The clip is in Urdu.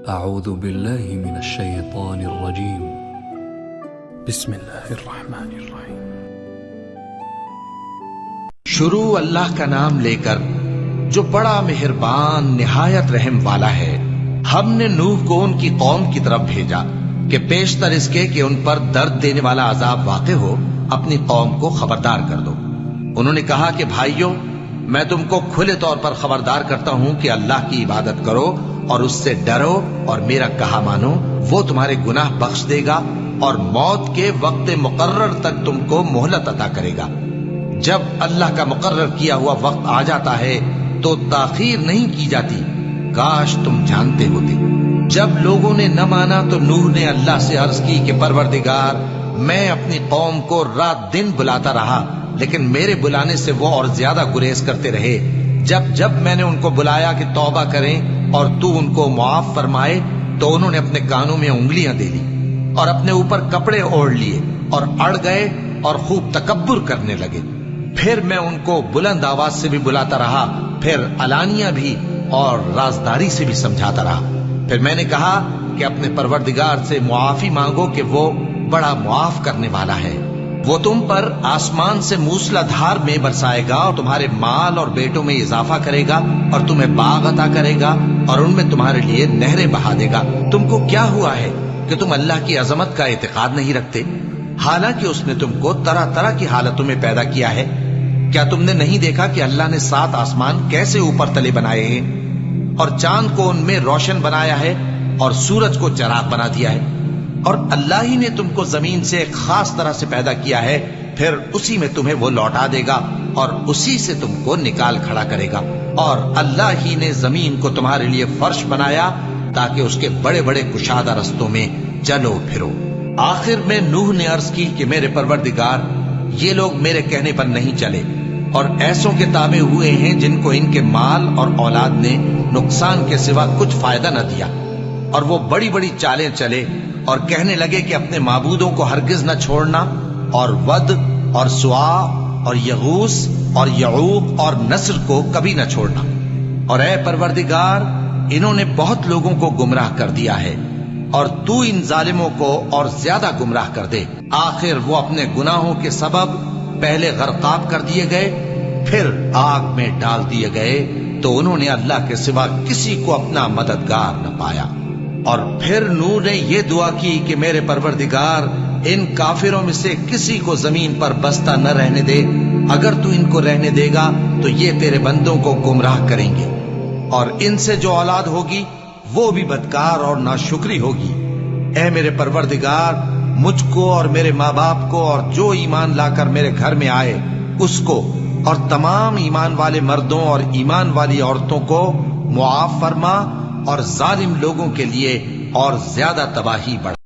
اعوذ باللہ من الشیطان الرجیم بسم اللہ الرحمن الرحیم۔ شروع اللہ کا نام لے کر جو بڑا مہربان نہایت رحم والا ہے۔ ہم نے نوح کو ان کی قوم کی طرف بھیجا کہ پیشتر اس کے کہ ان پر درد دینے والا عذاب واقع ہو اپنی قوم کو خبردار کر دو۔ انہوں نے کہا کہ بھائیو، میں تم کو کھلے طور پر خبردار کرتا ہوں کہ اللہ کی عبادت کرو اور اس سے ڈرو اور میرا کہا مانو، وہ تمہارے گناہ بخش دے گا اور موت کے وقت مقرر تک تم کو مہلت عطا کرے گا۔ جب اللہ کا مقرر کیا ہوا وقت آ جاتا ہے تو تاخیر نہیں کی جاتی، کاش تم جانتے ہوتے۔ جب لوگوں نے نہ مانا تو نوح نے اللہ سے عرض کی کہ پروردگار، میں اپنی قوم کو رات دن بلاتا رہا، لیکن میرے بلانے سے وہ اور زیادہ گریز کرتے رہے۔ جب میں نے ان کو بلایا کہ توبہ کریں اور تو ان کو معاف فرمائے تو انہوں نے اپنے کانوں میں انگلیاں دے لی اور اپنے اوپر کپڑے اوڑھ لیے اور اڑ گئے اور خوب تکبر کرنے لگے۔ پھر میں ان کو بلند آواز سے بھی بلاتا رہا، پھر علانیہ بھی اور رازداری سے بھی سمجھاتا رہا۔ پھر میں نے کہا کہ اپنے پروردگار سے معافی مانگو کہ وہ بڑا معاف کرنے والا ہے۔ وہ تم پر آسمان سے موسلا دھار میں برسائے گا اور تمہارے مال اور بیٹوں میں اضافہ کرے گا اور تمہیں باغ عطا کرے گا اور ان میں تمہارے لیے نہریں بہا دے گا۔ تم کو کیا ہوا ہے کہ تم اللہ کی عظمت کا اعتقاد نہیں رکھتے، حالانکہ اس نے تم کو طرح طرح کی حالتوں میں پیدا کیا ہے؟ کیا تم نے نہیں دیکھا کہ اللہ نے 7 آسمان کیسے اوپر تلے بنائے ہیں اور چاند کو ان میں روشن بنایا ہے اور سورج کو چراغ بنا دیا ہے؟ اور اللہ ہی نے تم کو زمین سے ایک خاص طرح سے پیدا کیا ہے، پھر اسی میں تمہیں وہ لوٹا دے گا اور اسی سے تم کو نکال کھڑا کرے گا۔ اور اللہ ہی نے زمین کو تمہارے لیے فرش بنایا تاکہ اس کے بڑے بڑے کشادہ رستوں میں چلو پھرو۔ آخر میں نوح نے عرض کی کہ میرے پروردگار، یہ لوگ میرے کہنے پر نہیں چلے اور ایسوں کے تابع ہوئے ہیں جن کو ان کے مال اور اولاد نے نقصان کے سوا کچھ فائدہ نہ دیا، اور وہ بڑی بڑی چالیں چلے اور کہنے لگے کہ اپنے معبودوں کو ہرگز نہ چھوڑنا، اور ود اور سوا اور یغوث اور یعوق اور نصر کو کبھی نہ چھوڑنا۔ اور اے پروردگار، انہوں نے بہت لوگوں کو گمراہ کر دیا ہے، اور تو ان ظالموں کو اور زیادہ گمراہ کر دے۔ آخر وہ اپنے گناہوں کے سبب پہلے غرقاب کر دیے گئے، پھر آگ میں ڈال دیے گئے، تو انہوں نے اللہ کے سوا کسی کو اپنا مددگار نہ پایا۔ اور پھر نوح نے یہ دعا کی کہ میرے پروردگار، ان کافروں میں سے کسی کو زمین پر بستا نہ رہنے دے، اگر تو ان کو رہنے دے گا تو یہ تیرے بندوں کو گمراہ کریں گے، اور ان سے جو اولاد ہوگی وہ بھی بدکار اور ناشکری ہوگی۔ اے میرے پروردگار، مجھ کو اور میرے ماں باپ کو اور جو ایمان لا کر میرے گھر میں آئے اس کو اور تمام ایمان والے مردوں اور ایمان والی عورتوں کو معاف فرما، اور ظالم لوگوں کے لیے اور زیادہ تباہی بڑھا۔